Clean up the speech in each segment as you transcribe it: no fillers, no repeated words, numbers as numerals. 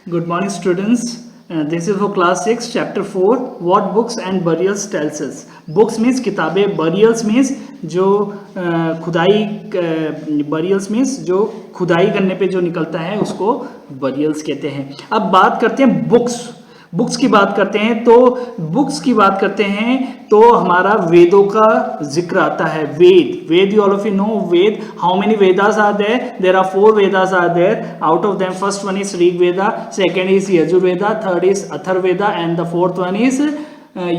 Good morning, students. This is for class 6, chapter 4. What books and burials tells us? Books means किताबें, burials means जो खुदाई, burials means जो खुदाई करने पे जो निकलता है उसको burials कहते हैं. अब बात करते हैं बुक्स की बात करते हैं. तो बुक्स की बात करते हैं तो हमारा वेदों का जिक्र आता है. Veda you all of you know Veda. How many Vedas are there are 4 Vedas are there. Out of them first one is Rig Veda, second is Yajurveda, third is Atharvaveda and the fourth one is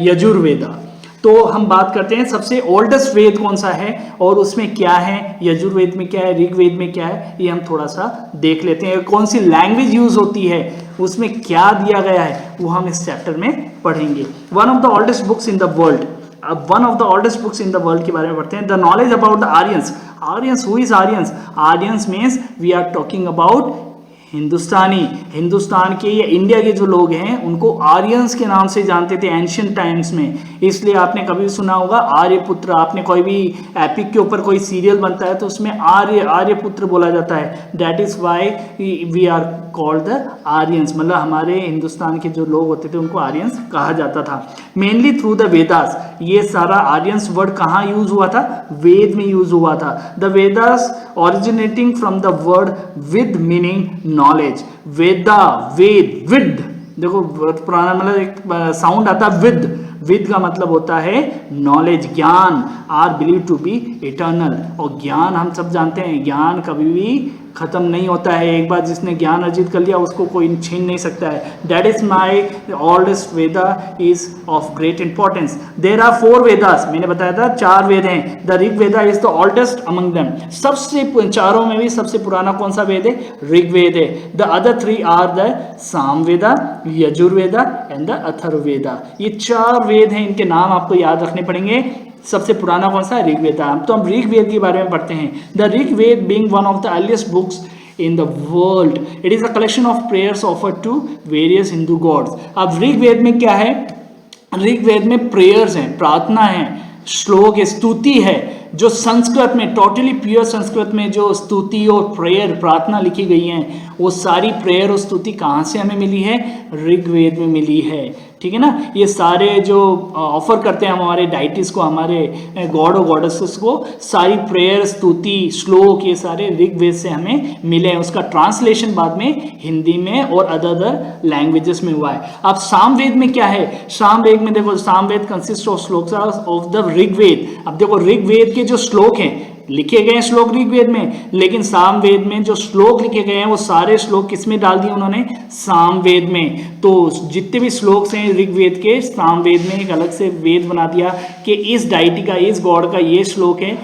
Yajurveda. तो हम बात करते हैं सबसे ओल्डेस्ट वेद कौन सा है और उसमें क्या है, यजुर्वेद में क्या है, ऋग्वेद में क्या है, ये हम थोड़ा सा देख लेते हैं. कौन सी लैंग्वेज यूज होती है, उसमें क्या दिया गया है, वो हम इस चैप्टर में पढ़ेंगे. One of the oldest books in the world. अब one of the oldest books in the world के बारे में पढ़ते हैं. The knowledge about the Aryans. Who is Aryans? Aryans means we are talking about Hindustan के या इंडिया के जो लोग हैं उनको आर्यंस के नाम से जानते थे एंशियंट टाइम्स में. इसलिए आपने कभी सुना होगा आर्यपुत्र. आपने कोई भी एपिक के ऊपर कोई सीरियल बनता है तो उसमें आर्यपुत्र बोला जाता है. That is why we are called the Aryans. मतलब हमारे हिंदुस्तान के जो लोग होते थे उनको आर्यंस कहा जाता था. Mainly through the Vedas. ये सारा आर्यंस वर्ड कहाँ यूज हुआ था? वेद में यूज हुआ था. The Vedas originating from the word vid meaning knowledge. Veda, vid. देखो पुराना मतलब एक साउंड आता है विद का मतलब होता है नॉलेज, ज्ञान. Are believe to be eternal. और ज्ञान हम सब जानते हैं, ज्ञान कभी भी खत्म नहीं होता है. एक बार जिसने ज्ञान अर्जित कर लिया उसको कोई छीन नहीं सकता है. That is my oldest Veda is of great importance. There are 4 Vedas. मैंने बताया था 4 वेद हैं. The Rig Veda is the oldest among them. सबसे चारों में भी सबसे पुराना कौन सा वेद है? ऋग्वेद है. The other 3 are the Samaveda, Yajurveda and the Atharvaveda. ये 4 वेद हैं. इनके नाम आपको याद रखने पड़ेंगे. सबसे पुराना कौन सा है? ऋग्वेद. तो हम ऋग्वेद के बारे में पढ़ते हैं. The Rigveda being one of the earliest books in the world, it is a collection of prayers offered to various Hindu gods. अब ऋग्वेद में क्या है? ऋग्वेद में प्रेयर्स हैं, प्रार्थना है, श्लोक है, स्तुति है. जो संस्कृत में टोटली प्योर संस्कृत में जो स्तुति और प्रेयर प्रार्थना लिखी गई हैं वो सारी प्रेयर और स्तुति कहाँ से हमें मिली है? ऋग्वेद में मिली है. ठीक है ना. ये सारे जो ऑफर करते हैं हम हमारे डाइटिस को, हमारे गॉड और गॉडेसेस को, सारी प्रेयर, स्तुति, श्लोक ये सारे ऋग्वेद से हमें मिले हैं. उसका ट्रांसलेशन बाद में हिंदी में और अदर लैंग्वेजेस में हुआ है. अब सामवेद में क्या है? सामवेद में देखो, Samaveda consist of shlokas of the Rigveda. अब देखो ऋग्वेद के जो श्लोक हैं, लिखे गए श्लोक ऋग्वेद में, लेकिन सामवेद में जो श्लोक लिखे गए हैं वो सारे श्लोक किस में डाल दिए उन्होंने? सामवेद में. तो जितने भी श्लोक हैं ऋग्वेद के, सामवेद में एक अलग से वेद बना दिया कि इस डाइटी का, इस गॉड का ये श्लोक है,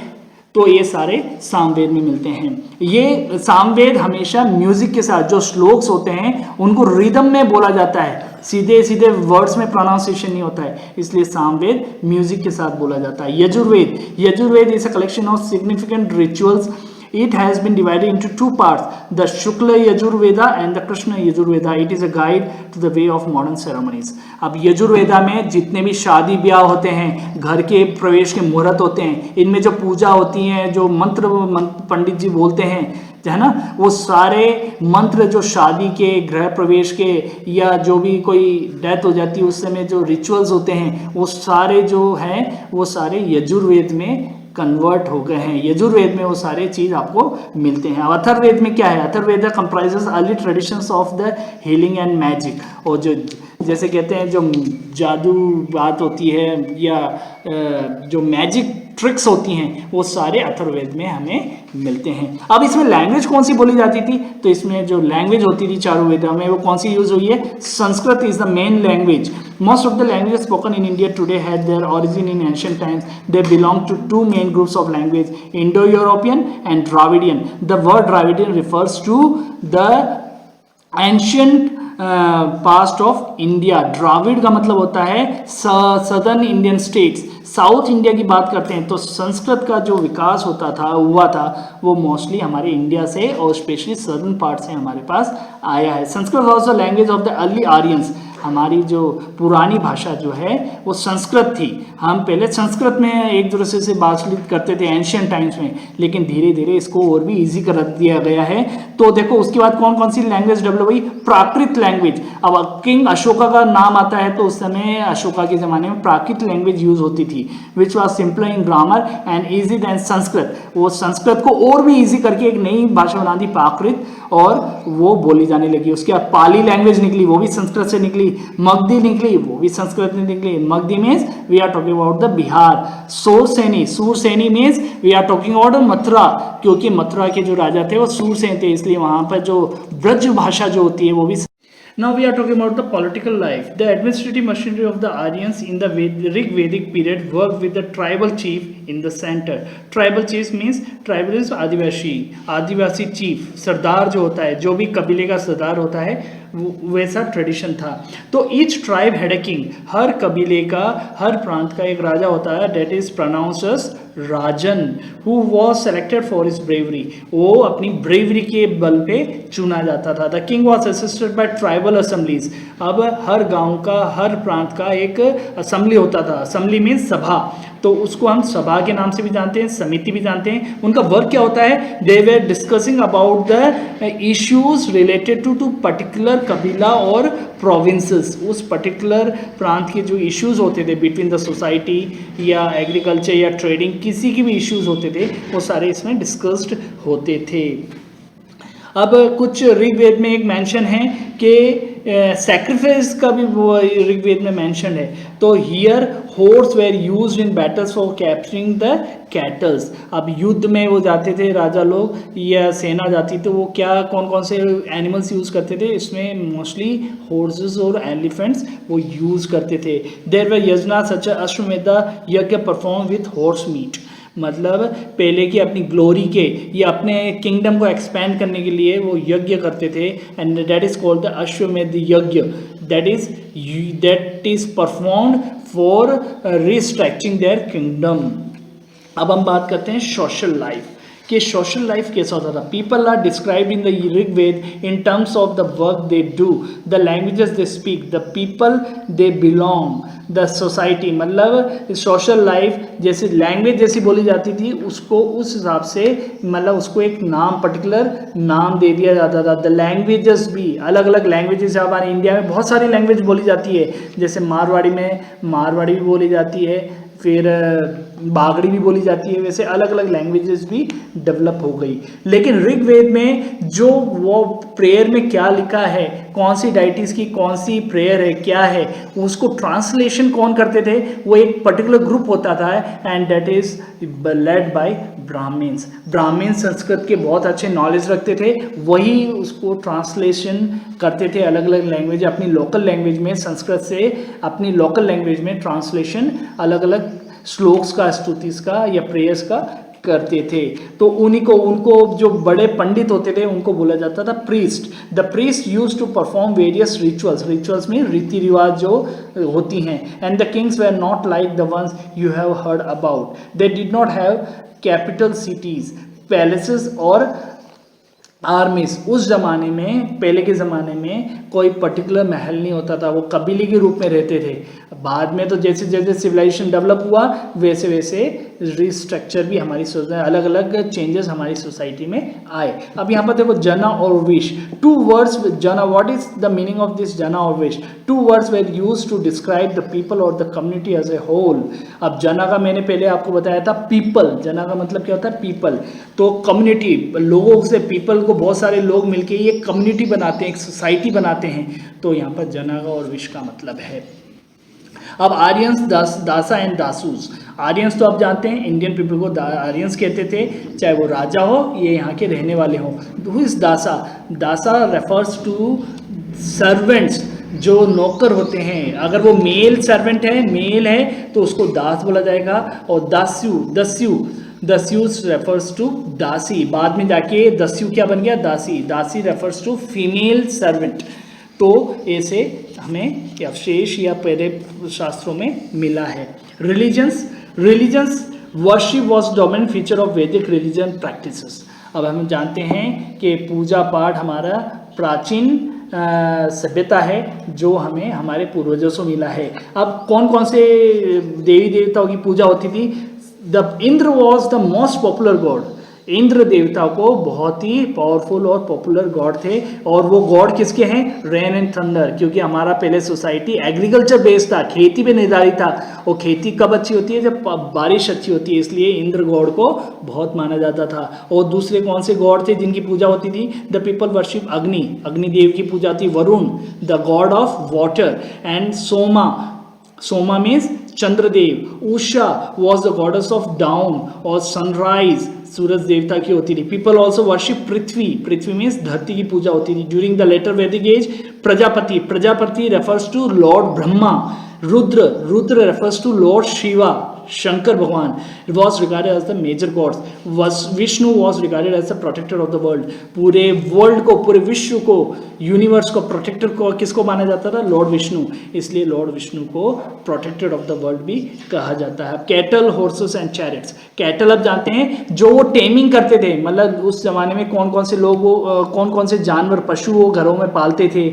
तो ये सारे सामवेद में मिलते हैं. ये सामवेद हमेशा म्यूजिक के साथ, जो श्लोक्स होते हैं उनको रिदम में बोला जाता है, सीधे सीधे वर्ड्स में प्रोनाउंसिएशन नहीं होता है, इसलिए सामवेद म्यूजिक के साथ बोला जाता है. Yajurveda is a collection of significant rituals. It has been divided into 2 parts, the Shukla Yajurveda and the Krishna Yajurveda. It is a guide to the way of modern ceremonies. अब यजुर्वेदा में जितने भी शादी ब्याह होते हैं, घर के प्रवेश के मुहूर्त होते हैं, इनमें जो पूजा होती है, जो मंत्र पंडित जी बोलते हैं, है ना, वो सारे मंत्र जो शादी के, गृह प्रवेश के या जो भी कोई डेथ हो जाती है उस समय जो रिचुअल्स होते हैं वो सारे जो हैं वो सारे यजुर्वेद में कन्वर्ट हो गए हैं. यजुर्वेद में वो सारे चीज आपको मिलते हैं. अथर्ववेद में क्या है? Atharvaveda comprises early traditions of the healing and magic. और जो जैसे कहते हैं जो जादू बात होती है या जो मैजिक ट्रिक्स होती हैं वो सारे अथर्ववेद में हमें मिलते हैं. अब इसमें लैंग्वेज कौन सी बोली जाती थी? तो इसमें जो लैंग्वेज होती थी चारों वेदों में वो कौन सी यूज हुई है? Sanskrit is the main language. Most of the languages spoken in India today had their origin in ancient times. They belong to 2 main groups of language, Indo-European and Dravidian. The word Dravidian refers to the ancient past of India. Dravida का मतलब होता है southern Indian states. South India की बात करते हैं तो संस्कृत का जो विकास हुआ था वो मोस्टली हमारे इंडिया से और स्पेशली सदर्न पार्ट से हमारे पास आया है। Sanskrit also language of the early Aryans, हमारी जो पुरानी भाषा जो है वो संस्कृत थी। हम पहले संस्कृत में एक दूसरे से बातचीत करते थे एंशियंट टाइम्स में, लेकिन धीरे धीरे इसको और भी इजी कर दिया गया है। तो देखो उसके बाद कौन कौन सी लैंग्वेज डेवलप हुई, प्राकृत लैंग्वेज। अब किंग अशोका का नाम आता है तो उस समय अशोका के ज़माने में प्राकृत लैंग्वेज यूज होती थी, which was simple in grammar and easy than Sanskrit. वो संस्कृत को और भी ईजी करके एक नई भाषा बना दी प्राकृत, और वो बोली जाने लगी। उसके बाद पाली लैंग्वेज निकली, वो भी संस्कृत से निकली। मगधी निकली, वो भी संस्कृत में निकली। Magadhi means we are talking about the Bihar. Sauraseni means we are talking about Mathura, क्योंकि मथुरा के जो राजा थे वो सूरसेन थे, इसलिए वहां पर जो ब्रज भाषा जो होती है वो भी। Now we are talking about the political life. The administrative machinery of the Aryans in the Rig Vedic period worked with the tribal chief in the center. Tribal chiefs means tribal is Adivasi chief, सरदार जो होता है, जो भी कबीले का सरदार होता है, वैसा ट्रेडिशन था। तो each tribe had a king, हर कबीले का, हर प्रांत का एक राजा होता है, that is pronounced as rajan, who was selected for his bravery, वो अपनी ब्रेवरी के बल पे चुना जाता था। The king was assisted by tribal assemblies, अब हर गांव का, हर प्रांत का एक असेंबली होता था। असेंबली मीन्स सभा, तो उसको हम सभा के नाम से भी जानते हैं, समिति भी जानते हैं। उनका वर्क क्या होता है, they were discussing about the issues related to particular कबीला और प्रोविंसेस, उस पर्टिकुलर प्रांत के जो इश्यूज होते थे बिटवीन द सोसाइटी या एग्रीकल्चर या ट्रेडिंग, किसी की भी इश्यूज होते थे वो सारे इसमें डिस्कस्ड होते थे। अब कुछ ऋग्वेद में एक मेंशन है कि सैक्रिफाइस का भी वो ऋग्वेद में मेंशन है। तो here horse where used in battles for capturing the kettles, अब युद्ध में वो जाते थे राजा लोग या सेना जाती, तो वो क्या कौन कौन से एनिमल्स यूज करते थे, इसमें मोस्टली हॉर्सेस और एलिफेंट्स वो यूज करते थे। देयर वर यज्ञ सच अश्वमेध यज्ञ परफॉर्म विथ हॉर्स मीट, मतलब पहले की अपनी ग्लोरी के या अपने किंगडम को एक्सपैंड करने के लिए वो यज्ञ करते थे, and that is called the Ashvamedha yajna, that is performed for restructuring their kingdom. अब हम बात करते हैं सोशल लाइफ, कि सोशल लाइफ कैसा होता था। People are described in the Rigveda in terms of the work they do, the languages they speak, the people they belong, the society, मतलब सोशल लाइफ जैसे लैंग्वेज जैसी बोली जाती थी उसको उस हिसाब से, मतलब उसको एक नाम, पर्टिकुलर नाम दे दिया जाता था। द लैंग्वेजेस भी अलग अलग लैंग्वेजेस, हमारे इंडिया में बहुत सारी लैंग्वेज बोली जाती है, जैसे मारवाड़ी में मारवाड़ी भी बोली जाती है, फिर बागड़ी भी बोली जाती है, वैसे अलग अलग लैंग्वेजेस भी डेवलप हो गई। लेकिन ऋग्वेद में जो वो प्रेयर में क्या लिखा है, कौन सी डाइटीज की कौन सी प्रेयर है, क्या है, उसको ट्रांसलेशन कौन करते थे, वो एक पर्टिकुलर ग्रुप होता था, and that is led by Brahmins. ब्राह्मण संस्कृत के बहुत अच्छे नॉलेज रखते थे, वही उसको ट्रांसलेशन करते थे अलग अलग लैंग्वेज, अपनी लोकल लैंग्वेज में, संस्कृत से अपनी लोकल लैंग्वेज में ट्रांसलेशन अलग अलग श्लोक्स का, स्तुतिस का या प्रेयर्स का करते थे। तो उनको जो बड़े पंडित होते थे उनको बोला जाता था priest. The priest used to perform various rituals में रीति रिवाज जो होती हैं। And the kings were not like the ones you have heard about, they did not have capital cities, palaces और आर्मीज। उस जमाने में, पहले के ज़माने में कोई पर्टिकुलर महल नहीं होता था, वो कबीले के रूप में रहते थे। बाद में तो जैसे जैसे सिविलाइजेशन डेवलप हुआ वैसे वैसे रिस्ट्रक्चर भी हमारी अलग अलग चेंजेस हमारी सोसाइटी में आए। अब यहाँ पर देखो जना और vish, two words jana, what is the meaning of this jana और vish? Two words were used to describe the people और the community as a whole. अब जना का मैंने पहले आपको बताया था पीपल, जना का मतलब क्या होता है पीपल, तो कम्युनिटी, लोगों से, पीपल को बहुत सारे लोग मिलके ये कम्युनिटी बनाते हैं, एक सोसाइटी बनाते हैं, तो यहाँ पर जना का और विश का मतलब है। अब आर्यंस, दासा एंड दासूस। आर्यंस तो आप जानते हैं इंडियन पीपल को आर्यंस कहते थे, चाहे वो राजा हो ये यहाँ के रहने वाले हों। हु इज दासा? दासा रेफर्स टू सर्वेंट्स, जो नौकर होते हैं। अगर वो मेल सर्वेंट है, मेल है, तो उसको दास बोला जाएगा। और दस्यूस रेफर्स टू दासी, बाद में जाके दस्यु क्या बन गया? दासी। दासी रेफर्स टू फीमेल सर्वेंट। तो ऐसे हमें अवशेष या पहले शास्त्रों में मिला है। Religions worship was dominant feature of वैदिक रिलीजन प्रैक्टिसेस। अब हम जानते हैं कि पूजा पाठ हमारा प्राचीन सभ्यता है जो हमें हमारे पूर्वजों से मिला है। अब कौन कौन से देवी देवताओं की पूजा होती थी? The Indra was the most popular God. Indra देवता को बहुत ही पावरफुल और पॉपुलर गॉड थे। और वो गॉड किसके हैं? रेन एंड थंडर, क्योंकि हमारा पहले सोसाइटी एग्रीकल्चर बेस्ड था, खेती पे निर्धारित था। और खेती कब अच्छी होती है? जब बारिश अच्छी होती है, इसलिए इंद्र गॉड को बहुत माना जाता था। और दूसरे कौन से गॉड थे जिनकी पूजा होती थी? द पीपल वर्शिप अग्नि, अग्निदेव की पूजा थी। Varuna the god of water, and Soma, Soma means Chandradev. Usha was the goddess of dawn और सनराइज, सूरज देवता की होती थी। People also worship Prithvi, Prithvi means धरती की पूजा होती थी। During the later Vedic age Prajapati, Prajapati refers to lord Brahma. Rudra, Rudra refers to lord Shiva, Shankar भगवान was regarded as the major gods. Vishnu was regarded as the protector of the world, पूरे वर्ल्ड को, पूरे विश्व को, यूनिवर्स को प्रोटेक्टर को किसको माना जाता था? लॉर्ड विष्णु, इसलिए लॉर्ड विष्णु को प्रोटेक्टर ऑफ द वर्ल्ड भी कहा जाता है। कैटल, हॉर्सेस एंड चैरिट्स, कैटल अब जानते हैं जो वो टेमिंग करते थे, मतलब उस जमाने में कौन कौन से लोग कौन कौन से जानवर, पशु वो घरों में पालते थे।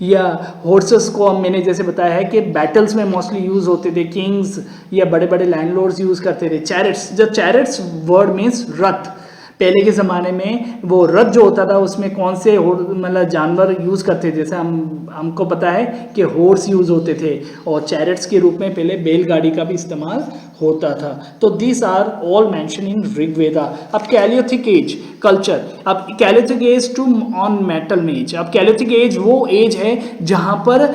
या हॉर्सेस को अब मैंने जैसे बताया है कि बैटल्स में मोस्टली यूज होते थे, किंग्स या बड़े बड़े लैंडलॉर्ड्स यूज करते थे। चैरिट्स, जब चैरिट्स वर्ड मीन्स रथ, पहले के ज़माने में वो रथ जो होता था उसमें कौन से मतलब जानवर यूज़ करते थे? जैसे हमको पता है कि हॉर्स यूज़ होते थे, और चैरिट्स के रूप में पहले बैलगाड़ी का भी इस्तेमाल होता था। तो this are all mention in Rigveda. अब कैलियोथिक एज कल्चर, अब chalcolithic age to on metal age. अब कैलियोथिक एज वो एज है जहाँ पर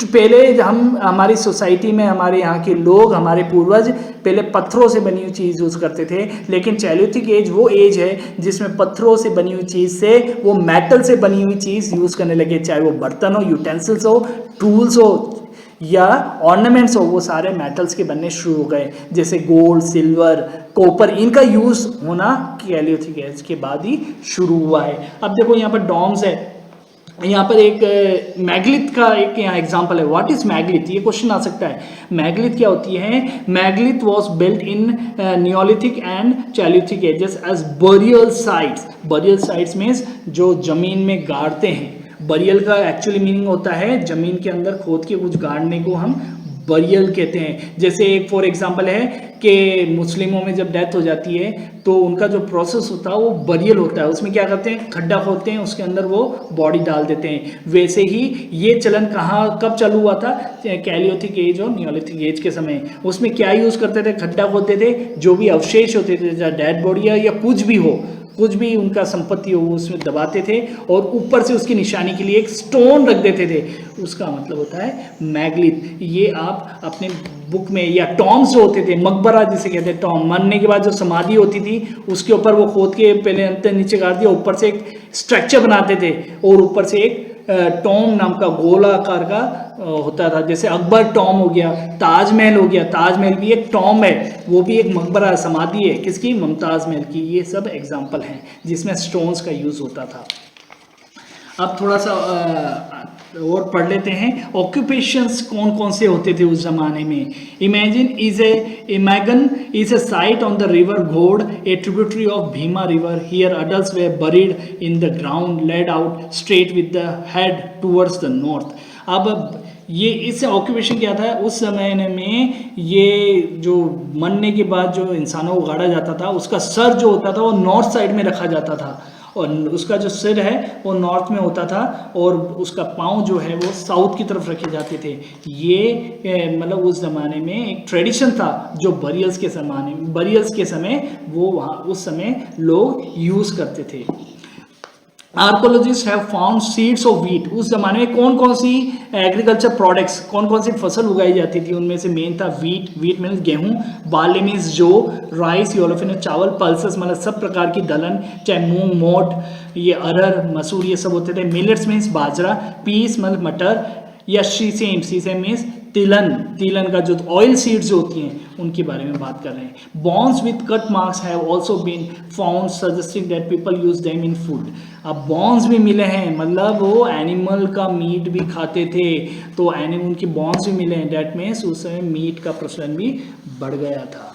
पहले हम हमारी सोसाइटी में हमारे यहाँ के लोग, हमारे पूर्वज पहले पत्थरों से बनी हुई चीज़ यूज़ करते थे, लेकिन कैलियोथिक एज वो एज है जिसमें पत्थरों से बनी हुई चीज़ से वो मेटल से बनी हुई चीज़ यूज़ करने लगे, चाहे वो बर्तन हो, यूटेंसिल्स हो, टूल्स हो या ऑर्नामेंट्स हो, वो सारे मेटल्स के बनने शुरू हो गए। जैसे गोल्ड, सिल्वर, कॉपर, इनका यूज़ होना कैलियोथिक एज के बाद ही शुरू हुआ है। अब देखो यहाँ पर डॉम्स है, यहाँ पर एक मैग्लिथ का एक यहाँ एग्जांपल है। What is megalith? ये क्वेश्चन आ सकता है। मैग्लिथ क्या होती है? Megalith was built in neolithic and chalcolithic ages as burial sites. Burial sites means जो जमीन में गाड़ते हैं। बरियल का एक्चुअली मीनिंग होता है जमीन के अंदर खोद के कुछ गाड़ने को हम बरियल कहते हैं। जैसे एक फॉर एग्जांपल है कि मुस्लिमों में जब डेथ हो जाती है तो उनका जो प्रोसेस होता है वो बरियल होता है। उसमें क्या करते हैं? खड्डा खोदते हैं, उसके अंदर वो बॉडी डाल देते हैं। वैसे ही ये चलन कहाँ कब चालू हुआ था? कैलियोथिक एज और नियोलिथिक एज के समय। उसमें क्या यूज़ करते थे? खड्डा खोदते थे, जो भी अवशेष होते थे, चाहे डेड बॉडी या कुछ भी हो, कुछ भी उनका संपत्ति हो, वो उसमें दबाते थे और ऊपर से उसकी निशानी के लिए एक स्टोन रख देते थे। उसका मतलब होता है मैग्लिथ। ये आप अपने बुक में, या टॉम्स जो होते थे, मकबरा जिसे कहते हैं, टॉम, मरने के बाद जो समाधि होती थी उसके ऊपर वो खोद के पहले अंत नीचे गाड़ दिया, ऊपर से एक स्ट्रक्चर बनाते थे और ऊपर से एक टॉम नाम का गोलाकार का होता था। जैसे अकबर टॉम हो गया, ताजमहल हो गया, ताजमहल भी एक टॉम है, वो भी एक मकबरा समाधि है। किसकी? मुमताज महल की। ये सब एग्जाम्पल हैं जिसमें स्टोन्स का यूज होता था। अब थोड़ा सा और पढ़ लेते हैं। ऑक्यूपेशंस कौन कौन से होते थे उस जमाने में? Inamgaon is a site on the river Ghod, a tributary of Bhima river. Here adults were buried in the ground, laid out straight with the head towards the north. अब ये इससे ऑक्यूपेशन क्या था उस समय में? ये जो मरने के बाद जो इंसानों को गाड़ा जाता था, उसका सर जो होता था वो नॉर्थ साइड में रखा जाता था, और उसका जो सिर है वो नॉर्थ में होता था, और उसका पाँव जो है वो साउथ की तरफ रखे जाते थे। ये मतलब उस ज़माने में एक ट्रेडिशन था जो बरियल्स के समय वो वहाँ उस समय लोग यूज़ करते थे। Archaeologist have found seeds of wheat. उस जमाने में कौन कौन सी एग्रीकल्चर प्रोडक्ट्स, कौन कौन सी फसल उगाई जाती थी? उनमें से मेन था व्हीट। व्हीट मीन्स गेहूं, बार्ली मीन्स जौ, राइस, योलोफिन चावल, पल्सेस मतलब सब प्रकार की दलहन, चाहे मूंग, मोट, ये अरहर, मसूर, ये सब होते थे। मिलेट्स मीन्स बाजरा, पीस मतलब मटर, या सीसेम मीन्स तिलन का जो ऑयल सीड्स जो होती हैं उनके बारे में बात कर रहे हैं। Bones with cut marks have also been found suggesting that people use them in food. अब बॉन्स भी मिले हैं, मतलब वो एनिमल का मीट भी खाते थे, तो उनके बॉन्स भी मिले हैं। दैट मीन्स उस समय मीट का प्रचलन भी बढ़ गया था।